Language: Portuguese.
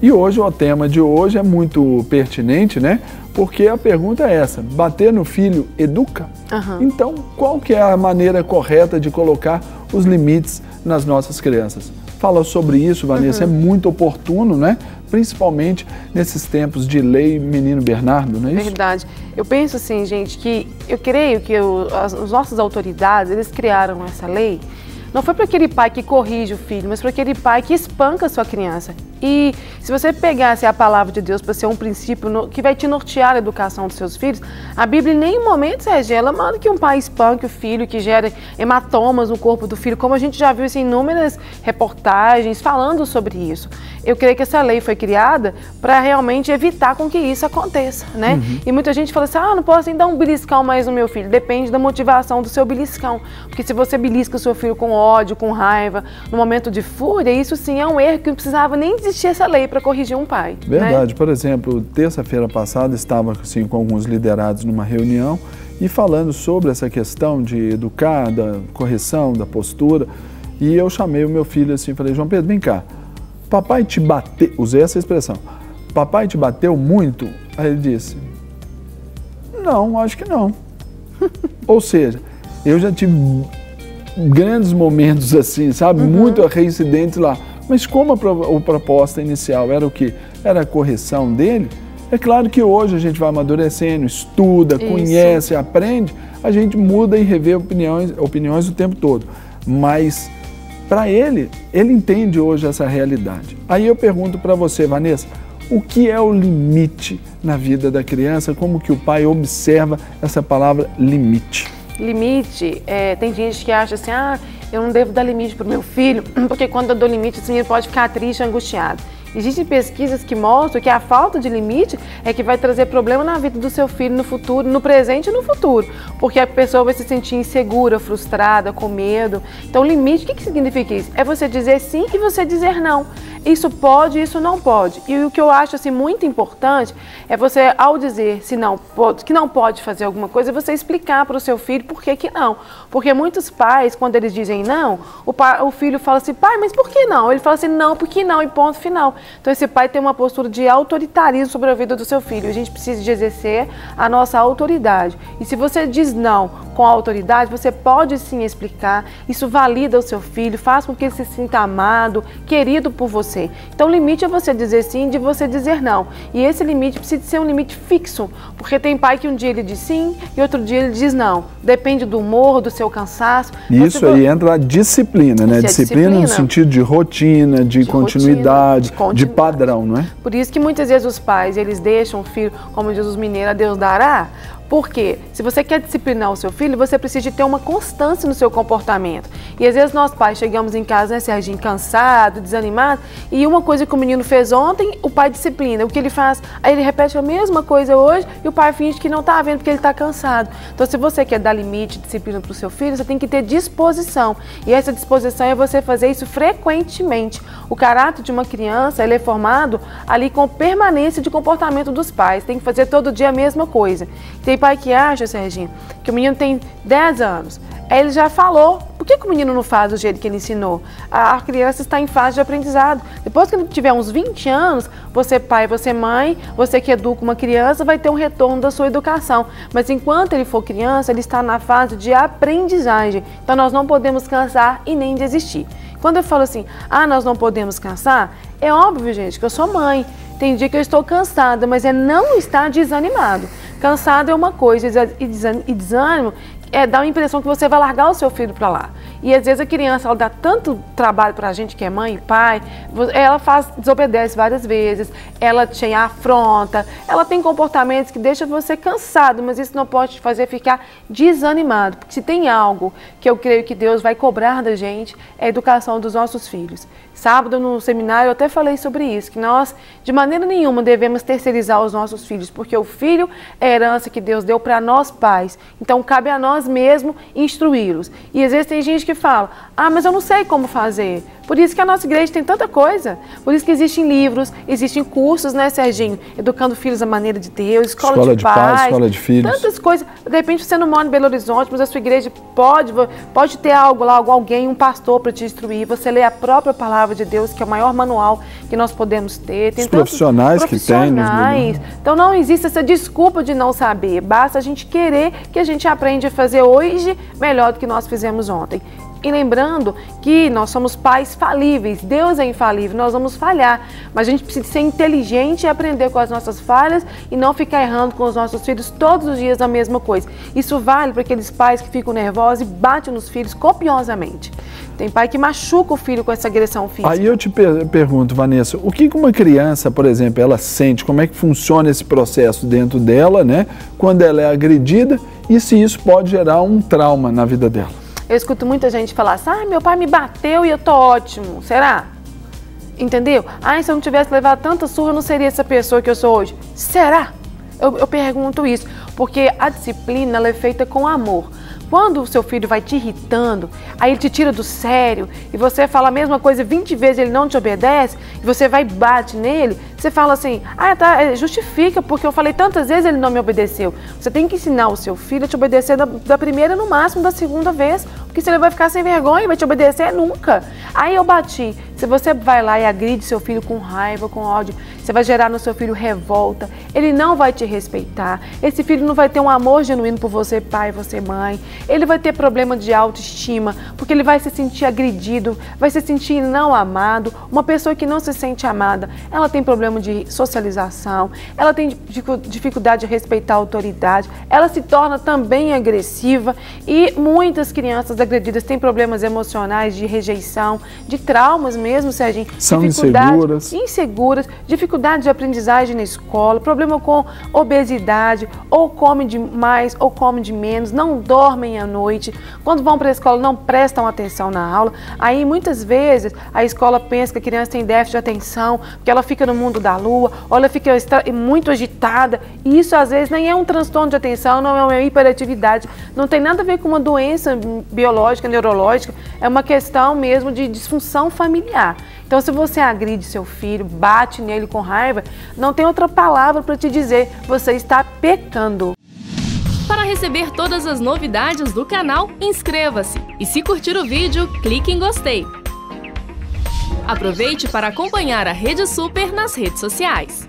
E hoje o tema de hoje é muito pertinente, né? Porque a pergunta é essa: bater no filho educa? Então, qual que é a maneira correta de colocar os limites nas nossas crianças? Fala sobre isso, Vanessa, é muito oportuno, né? Principalmente nesses tempos de lei Menino Bernardo, não é isso? Verdade. Eu penso assim, gente, que eu creio que as nossas autoridades, eles criaram essa lei. Não foi para aquele pai que corrige o filho, mas para aquele pai que espanca a sua criança. E se você pegasse a palavra de Deus para ser um princípio que vai te nortear a educação dos seus filhos, a Bíblia em nenhum momento, Sérgio, ela manda que um pai espanque o filho, que gere hematomas no corpo do filho, como a gente já viu em inúmeras reportagens falando sobre isso. Eu creio que essa lei foi criada para realmente evitar com que isso aconteça, né? E muita gente fala assim, não posso nem dar um beliscão mais no meu filho. Depende da motivação do seu beliscão. Porque se você belisca o seu filho com ódio, com raiva, no momento de fúria, isso sim é um erro que não precisava nem existir essa lei para corrigir um pai. Verdade. Né? Por exemplo, terça-feira passada estava assim, com alguns liderados numa reunião e falando sobre essa questão de educar, da correção, da postura. E eu chamei o meu filho assim, falei, João Pedro, vem cá. Papai te bateu, usei essa expressão, papai te bateu muito? Aí ele disse, não, acho que não. Ou seja, eu já tive grandes momentos assim, sabe, muito reincidentes lá. Mas como a proposta inicial era o quê? Era a correção dele, é claro que hoje a gente vai amadurecendo, estuda, conhece, aprende, a gente muda e revê opiniões o tempo todo. Mas para ele entende hoje essa realidade. Aí eu pergunto para você, Vanessa, o que é o limite na vida da criança? Como que o pai observa essa palavra limite? Limite, tem gente que acha assim, eu não devo dar limite para o meu filho, porque quando eu dou limite, esse menino pode ficar triste, angustiado. Existem pesquisas que mostram que a falta de limite é que vai trazer problema na vida do seu filho no futuro, no presente e no futuro. Porque a pessoa vai se sentir insegura, frustrada, com medo. Então, limite, o que significa isso? É você dizer sim e você dizer não. Isso pode, isso não pode. E o que eu acho assim, muito importante é você, ao dizer que não pode fazer alguma coisa, você explicar para o seu filho por que não. Porque muitos pais, quando eles dizem não, o filho fala assim, pai, mas por que não? Ele fala assim, não, porque não, e ponto final. Então esse pai tem uma postura de autoritarismo sobre a vida do seu filho. A gente precisa de exercer a nossa autoridade. E se você diz não com a autoridade, você pode sim explicar. Isso valida o seu filho, faz com que ele se sinta amado, querido por você. Então o limite é você dizer sim, de você dizer não. E esse limite precisa ser um limite fixo. Porque tem pai que um dia ele diz sim e outro dia ele diz não. Depende do humor, do seu cansaço. Isso aí entra a disciplina, né? Disciplina no sentido de rotina, de continuidade, de padrão, não é? Por isso que muitas vezes os pais, eles deixam o filho, como diz os mineiros, a Deus dará. Porque se você quer disciplinar o seu filho, você precisa de ter uma constância no seu comportamento. E às vezes nós pais chegamos em casa, né, Serginho, cansado, desanimado, e uma coisa que o menino fez ontem, o pai disciplina. O que ele faz? Aí ele repete a mesma coisa hoje e o pai finge que não está vendo porque ele está cansado. Então se você quer dar limite, disciplina para o seu filho, você tem que ter disposição. E essa disposição é você fazer isso frequentemente. O caráter de uma criança, ele é formado ali com permanência de comportamento dos pais. Tem que fazer todo dia a mesma coisa. Tem pai que acha, Serginho, que o menino tem 10 anos. Aí ele já falou, por que o menino não faz do jeito que ele ensinou? A criança está em fase de aprendizado. Depois que ele tiver uns 20 anos, você pai, você mãe, você que educa uma criança, vai ter um retorno da sua educação. Mas enquanto ele for criança, ele está na fase de aprendizagem. Então nós não podemos cansar e nem desistir. Quando eu falo assim, nós não podemos cansar, é óbvio, gente, que eu sou mãe. Tem dia que eu estou cansada, mas não estar desanimado. Cansado é uma coisa e desânimo dá a impressão que você vai largar o seu filho para lá. E às vezes a criança, ela dá tanto trabalho para a gente que é mãe e pai, ela desobedece várias vezes, ela te afronta, ela tem comportamentos que deixam você cansado, mas isso não pode te fazer ficar desanimado. Porque se tem algo que eu creio que Deus vai cobrar da gente, é a educação dos nossos filhos. Sábado no seminário eu até falei sobre isso, que nós de maneira nenhuma devemos terceirizar os nossos filhos, porque o filho é a herança que Deus deu para nós pais. Então cabe a nós mesmos instruí-los. E às vezes tem gente que fala, mas eu não sei como fazer. Por isso que a nossa igreja tem tanta coisa. Por isso que existem livros, existem cursos, né, Serginho? Educando filhos à maneira de Deus, escola de pais, escola de filhos. Tantas coisas. De repente você não mora em Belo Horizonte, mas a sua igreja pode ter algo lá, alguém, um pastor para te instruir. Você lê a própria palavra de Deus, que é o maior manual que nós podemos ter. Tem os profissionais que tem. Então não existe essa desculpa de não saber. Basta a gente querer que a gente aprende a fazer hoje melhor do que nós fizemos ontem. E lembrando que nós somos pais falíveis, Deus é infalível, nós vamos falhar, mas a gente precisa ser inteligente e aprender com as nossas falhas e não ficar errando com os nossos filhos todos os dias a mesma coisa. Isso vale para aqueles pais que ficam nervosos e batem nos filhos copiosamente. Tem pai que machuca o filho com essa agressão física. Aí eu te pergunto, Vanessa, o que uma criança, por exemplo, ela sente, como é que funciona esse processo dentro dela, né, quando ela é agredida e se isso pode gerar um trauma na vida dela? Eu escuto muita gente falar assim, meu pai me bateu e eu tô ótimo. Será? Entendeu? Se eu não tivesse levado tanta surra, eu não seria essa pessoa que eu sou hoje. Será? Eu pergunto isso, porque a disciplina ela é feita com amor. Quando o seu filho vai te irritando, aí ele te tira do sério e você fala a mesma coisa 20 vezes, ele não te obedece, e você vai e bate nele, você fala assim, justifica, porque eu falei tantas vezes ele não me obedeceu. Você tem que ensinar o seu filho a te obedecer da primeira, no máximo da segunda vez, porque se ele vai ficar sem vergonha, vai te obedecer nunca. Aí eu bati. Se você vai lá e agride seu filho com raiva, com ódio, você vai gerar no seu filho revolta, ele não vai te respeitar, esse filho não vai ter um amor genuíno por você, pai, você, mãe, ele vai ter problema de autoestima, porque ele vai se sentir agredido, vai se sentir não amado. Uma pessoa que não se sente amada, ela tem problema de socialização, ela tem dificuldade de respeitar a autoridade, ela se torna também agressiva e muitas crianças agredidas têm problemas emocionais de rejeição, de traumas mesmo, Serginho. São inseguras, dificuldade de aprendizagem na escola, problema com obesidade, ou come demais ou come de menos, não dormem à noite, quando vão para a escola não prestam atenção na aula. Aí muitas vezes a escola pensa que a criança tem déficit de atenção, porque ela fica no mundo da lua, ou ela fica muito agitada, e isso às vezes nem é um transtorno de atenção, não é uma hiperatividade, não tem nada a ver com uma doença biológica, neurológica, é uma questão mesmo de disfunção familiar. Então, se você agride seu filho, bate nele com raiva, não tem outra palavra para te dizer, você está pecando. Para receber todas as novidades do canal, inscreva-se e se curtir o vídeo, clique em gostei. Aproveite para acompanhar a Rede Super nas redes sociais.